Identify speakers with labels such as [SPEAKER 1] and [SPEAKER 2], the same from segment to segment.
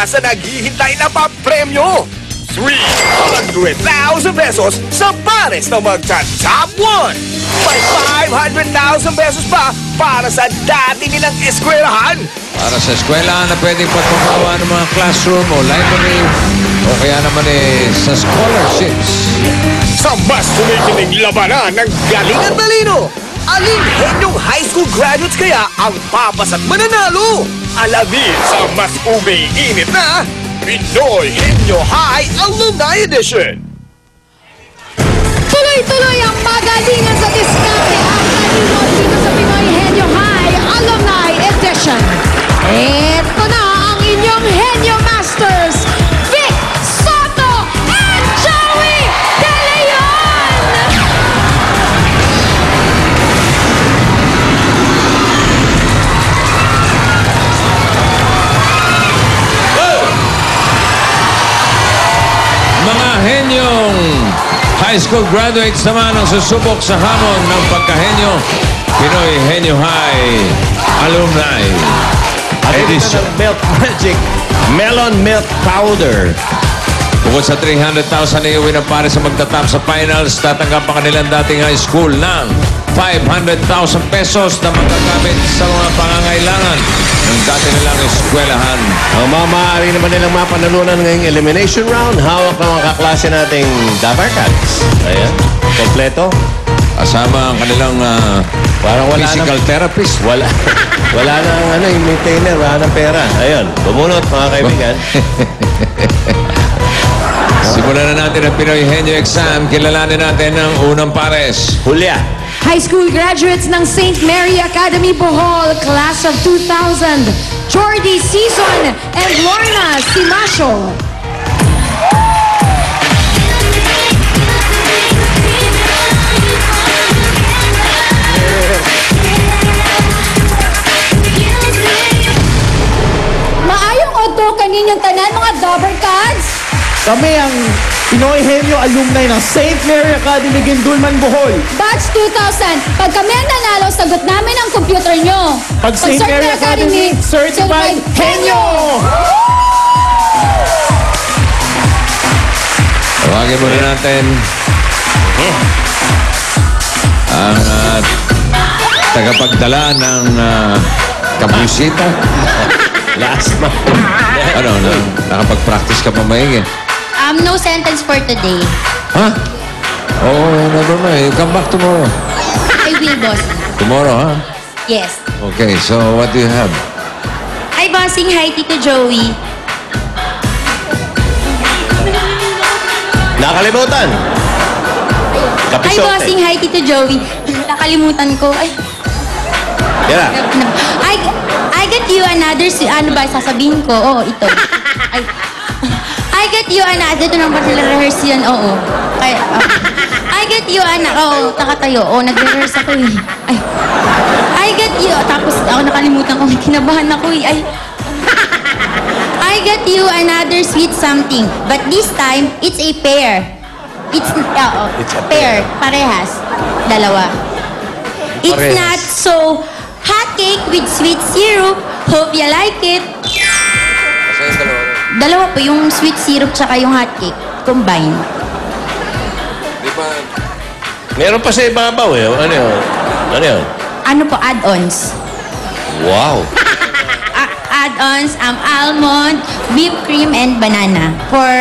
[SPEAKER 1] ka sa naghihintay na papremyo. 300,000 pesos sa pares na magta-top 1. May 500,000 pesos pa para sa dati nilang eskwelahan.
[SPEAKER 2] Para sa eskwela na pwedeng pagpapagawa ng mga classroom o library o kaya naman sa scholarships.
[SPEAKER 1] Sa mas tumikinig labanan ng galing at talino, alin henyong high school graduates kaya ang papas at mananalo? Alamin sa mas umiinit na Pinoy Henyo High Alumni Edition.
[SPEAKER 3] Tuloy-tuloy ang magalingan sa diskarte ang talino dito sa Pinoy Henyo High Alumni Edition. Ito na ang inyong Henyo Masters, Vic Soto and Joey De Leon!
[SPEAKER 2] Mga henyong high school graduates naman ang susubok sa hamon ng pagkahenyo Pinoy Henyo High Alumni Edition.
[SPEAKER 4] Milk Magic Melon Milk Powder.
[SPEAKER 2] Bukod sa 300,000 na iuwi na pare sa magtatap sa finals, tatanggap ang kanilang dating high school ng 500,000 pesos na magagamit sa mga pangangailangan ng dati nilang eskwelahan.
[SPEAKER 4] Ang mga maaari naman nilang mapanalunan ngayong elimination round, hawak ng mga kaklase nating Dapper Cats. Ayan, kompleto.
[SPEAKER 2] Kasama ang kanilang
[SPEAKER 4] Parang wala
[SPEAKER 2] physical therapist.
[SPEAKER 4] Wala nang yung maintainer, wala ng pera. Ayun, bumunot mga kaibigan.
[SPEAKER 2] Simulan na natin ang Pinoy Henyo Exam. Kilalanin natin ang unang pares.
[SPEAKER 4] Julia.
[SPEAKER 3] High school graduates ng St. Mary Academy Bohol, class of 2000, Jordy Season and Lorna Simasio. Maayong odto kaninyong tanan mga Dobber Cats.
[SPEAKER 5] Kami ang Pinoy Henyo Alumni ng St. Mary Academy, Gindulman, Bohol.
[SPEAKER 3] Batch 2000, pag kami ang nanalo, sagot namin ang computer nyo.
[SPEAKER 5] Pag St. Mary Academy, Certified Henyo!
[SPEAKER 2] Tawagin muna natin ang tagapagdala ng kabusita.
[SPEAKER 4] Last month.
[SPEAKER 2] Ano, nakapag-practice ka pa maigi?
[SPEAKER 6] No sentence for today.
[SPEAKER 2] Ha? Oh, never mind. Come back tomorrow.
[SPEAKER 6] I will, boss.
[SPEAKER 2] Tomorrow, ha?
[SPEAKER 6] Yes.
[SPEAKER 2] Okay, so what do you have?
[SPEAKER 6] Hi, bossing. Hi, Tito Joey.
[SPEAKER 4] Nakalimutan.
[SPEAKER 6] Hi,
[SPEAKER 4] Kapisote.
[SPEAKER 6] bossing. Hi, Tito Joey. Nakalimutan ko. Ay.
[SPEAKER 4] Kaya.
[SPEAKER 6] I get you another... Ano ba sasabihin ko? Oo, ito. I get you another... Ito naman sila rehearse yan. Oo. I get you another... Oo, nakatayo. Oo, nag-rehearse ako eh. Ay. I get you... Tapos ako nakalimutan ko. Kinabahan ako eh. Ay. I get you another sweet something. But this time, it's a pair. It's a pair. Parehas. Dalawa. It's
[SPEAKER 2] Parehas.
[SPEAKER 6] not so hot cake with sweet syrup. Hope you like it.
[SPEAKER 2] Kasi yung dalawa.
[SPEAKER 6] Dalawa po, yung sweet syrup tsaka yung hot cake. Combine.
[SPEAKER 2] Di ba?
[SPEAKER 4] Meron pa sa ibabaw eh. Ano yun? Ano yun?
[SPEAKER 6] Ano po, add-ons?
[SPEAKER 4] Wow.
[SPEAKER 6] Add-ons, almond, whipped cream, and banana for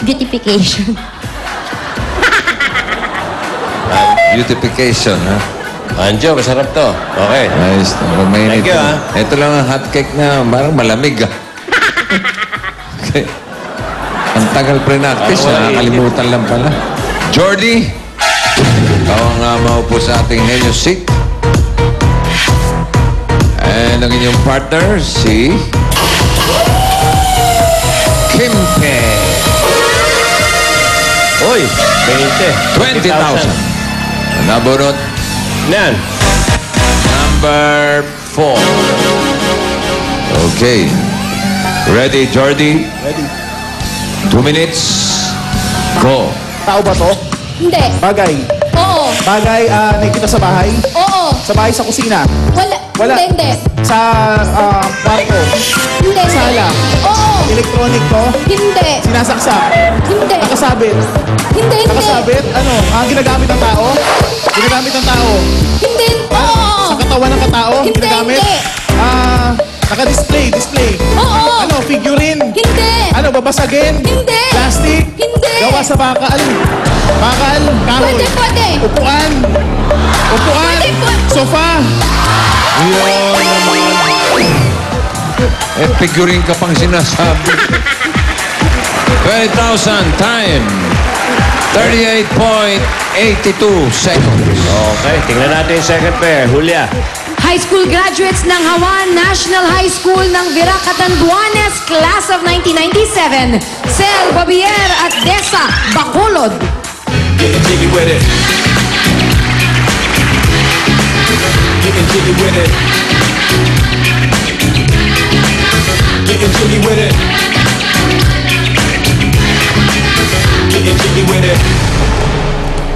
[SPEAKER 6] beautification.
[SPEAKER 2] Beautification, ha?
[SPEAKER 4] Anjo, masarap to. Okay.
[SPEAKER 2] Nice. Mainit.
[SPEAKER 4] Thank you, ha?
[SPEAKER 2] Ito lang ang hot cake na parang malamig, ha? Okay. Ang tagal pre-practice, nakakalimutan lang pala. Jordy, ikaw ang maupo sa ating Henyo seat. And ang inyong partner, si Kimpe.
[SPEAKER 4] Uy, 20.
[SPEAKER 2] 20,000. Nabunot,
[SPEAKER 4] Nan.
[SPEAKER 2] number 4. Okay. Ready, Jordy?
[SPEAKER 5] Ready?
[SPEAKER 2] 2 minutes. Go.
[SPEAKER 5] Tao ba to?
[SPEAKER 3] Hindi.
[SPEAKER 5] Bagay.
[SPEAKER 3] Oo.
[SPEAKER 5] Bagay, nakikita sa bahay.
[SPEAKER 3] Oo.
[SPEAKER 5] Sa bahay, sa kusina.
[SPEAKER 3] Wala.
[SPEAKER 5] Wala.
[SPEAKER 3] Hindi.
[SPEAKER 5] Sa kwarto.
[SPEAKER 3] Hindi.
[SPEAKER 5] Sala.
[SPEAKER 3] Oo.
[SPEAKER 5] Electronic to.
[SPEAKER 3] Hindi.
[SPEAKER 5] Sinasaksak.
[SPEAKER 3] Hindi.
[SPEAKER 5] Nakasabit.
[SPEAKER 3] Hindi.
[SPEAKER 5] Nakasabit. Ano? Ginagamit ng tao? Ginagamit ng tao.
[SPEAKER 3] Hindi. Oo.
[SPEAKER 5] Sa katawan ng katao?
[SPEAKER 3] Hindi,
[SPEAKER 5] Ginagamit?
[SPEAKER 3] hindi.
[SPEAKER 5] Naka-display. Display.
[SPEAKER 3] Oo.
[SPEAKER 5] Ano? Figurine?
[SPEAKER 3] Hindi.
[SPEAKER 5] Ano? Babasagin?
[SPEAKER 3] Hindi.
[SPEAKER 5] Plastic?
[SPEAKER 3] Hindi.
[SPEAKER 5] Gawa sa bakal? Bakal? Kahoy?
[SPEAKER 3] Pwede.
[SPEAKER 5] Upuan? Upuan?
[SPEAKER 3] Pwede.
[SPEAKER 5] Sofa?
[SPEAKER 2] Yun naman. Eh, figuring ka pang sinasabi. 20,000 time. 38.82 seconds.
[SPEAKER 4] Okay, tingnan natin yung second pair. Julia.
[SPEAKER 3] High school graduates ng Hawan National High School ng Virac Catanduanes Class of 1997, Sel Babier at Desa Bacolod.
[SPEAKER 7] Getting jiggy with it. Getting jiggy with it. Getting jiggy with it. Getting jiggy with it.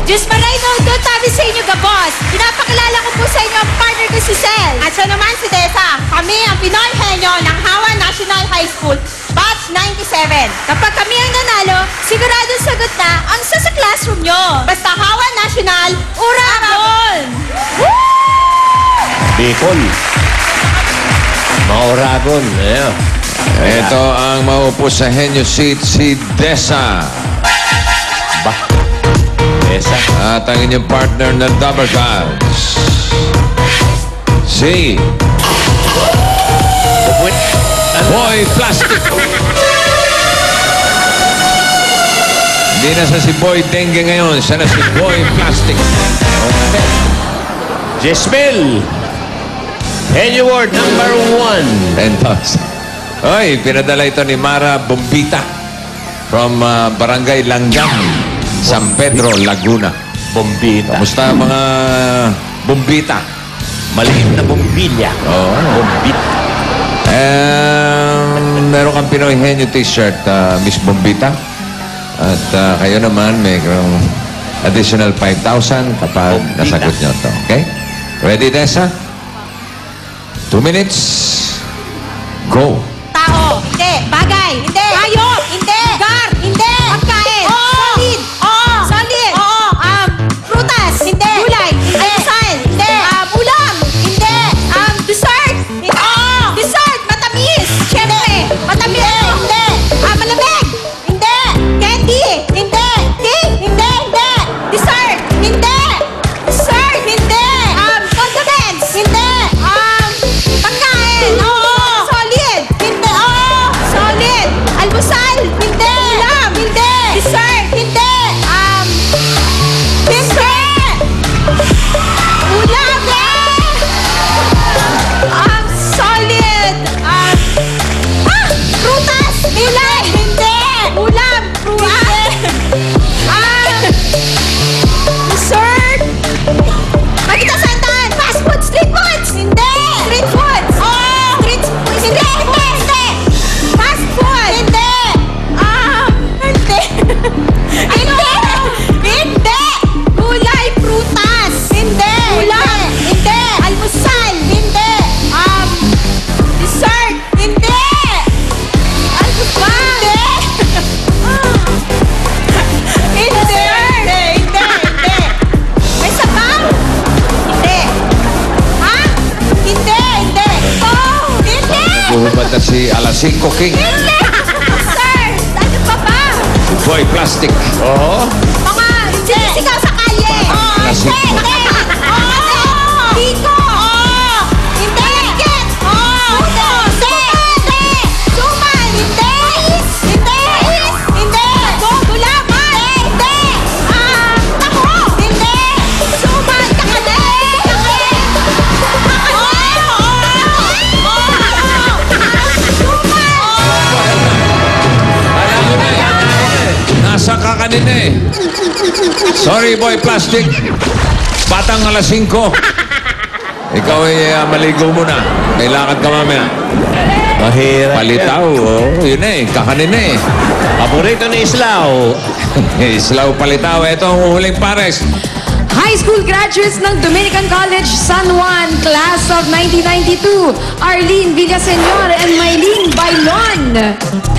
[SPEAKER 8] Diyos maray no, doon tabi sa inyo, Gabos. Pinapakilala ko po sa inyo ang partner ko si Sel. At siya naman si Desa. Kami ang Pinoy Henyo ng Hawa National High School, Batch 97. Kapag kami ang nanalo, siguradong sagot na ang sa classroom nyo. Basta Hawa National, Uragon!
[SPEAKER 4] Bicol. Mauragon. Ayan.
[SPEAKER 2] Ito ang maupo sa Henyo Seat, si Desa.
[SPEAKER 4] Esa.
[SPEAKER 2] At ang inyong partner na Double Cards. Si Boy Plastic. Hindi na sa si Boy Dengue ngayon. Siya na si Boy Plastic.
[SPEAKER 4] Jesmel. Henyo Award number 1.
[SPEAKER 2] 10,000. Oy, pinadala ito ni Mara Bombita from Barangay Langgam, San Pedro, Laguna.
[SPEAKER 4] Bombita.
[SPEAKER 2] Kamusta mga Bombita?
[SPEAKER 4] Maliit na bombilya.
[SPEAKER 2] Oo.
[SPEAKER 4] Bombita.
[SPEAKER 2] Meron kang Pinoy Henyo t-shirt, Miss Bombita. At kayo naman, may additional 5,000 kapag
[SPEAKER 4] Bombita.
[SPEAKER 2] nasagot nyo ito. Okay? Ready, Tessa? 2 minutes. Go.
[SPEAKER 8] Tao, hindi. Bagay, hindi. Hayop, hindi. Gar, hindi. Pagkain, solid. Oo. Solid. Oo. Prutas, hindi. Gulay, hindi. Almusal, hindi. Ulam, hindi. Dessert, hindi. Oo. Dessert, matamis. Siyempre, matamis. Hindi. Malamig, hindi. Candy, hindi. Cake, hindi. Hindi. Dessert, hindi. Dessert, hindi. Condiments, hindi. Pagkain, oo. Solid, hindi. Oo. Solid. Almusal, hindi. Ulam, hindi. Dessert, hindi. Hindi. Ulam, solid. Prutas, ulam, hindi. Ulam, prutas. Dessert. Makita sandan. Fast food, street foods. Hindi. Street foods. Oh. Street foods. Hindi. Hindi. Fast food. Hindi. Hindi. Hindi. Hindi. Gulay, prutas. Hindi. Ulam. Hindi. Almusal. Hindi. Dessert. Hindi. Ano ba? Hindi. Hindi. Hindi. May sabaw? Hindi. Ha? Hindi. Hindi. Oh, hindi.
[SPEAKER 2] Naghuhubad na si Alasinco King.
[SPEAKER 8] Hindi. Sir, ano pa ba?
[SPEAKER 2] Si Boy Plastic.
[SPEAKER 4] Oo.
[SPEAKER 8] Mga sinisigaw sa kalye.
[SPEAKER 2] Klasik.
[SPEAKER 8] Hindi. Biko. Hindi. Hindi. Hindi. Suman. Hindi. Hindi. Hindi. Gulaman. Hindi. Tako. Hindi. Suman. Kakade.
[SPEAKER 2] Nasa ka kanina eh. Sorry, Boy Plastic. Batang alas 5. Ikaw ay maligo muna. May lakad ka mamaya.
[SPEAKER 4] Mahirap.
[SPEAKER 2] Palitaw. Oh, yun eh. Kakanin eh.
[SPEAKER 4] Paborito ni Islaw.
[SPEAKER 2] Islaw Palitaw. Ito ang uhuling pares.
[SPEAKER 3] high school graduates ng Dominican College San Juan, class of 1992, Arlene Villaseñor and Maylene Bailon.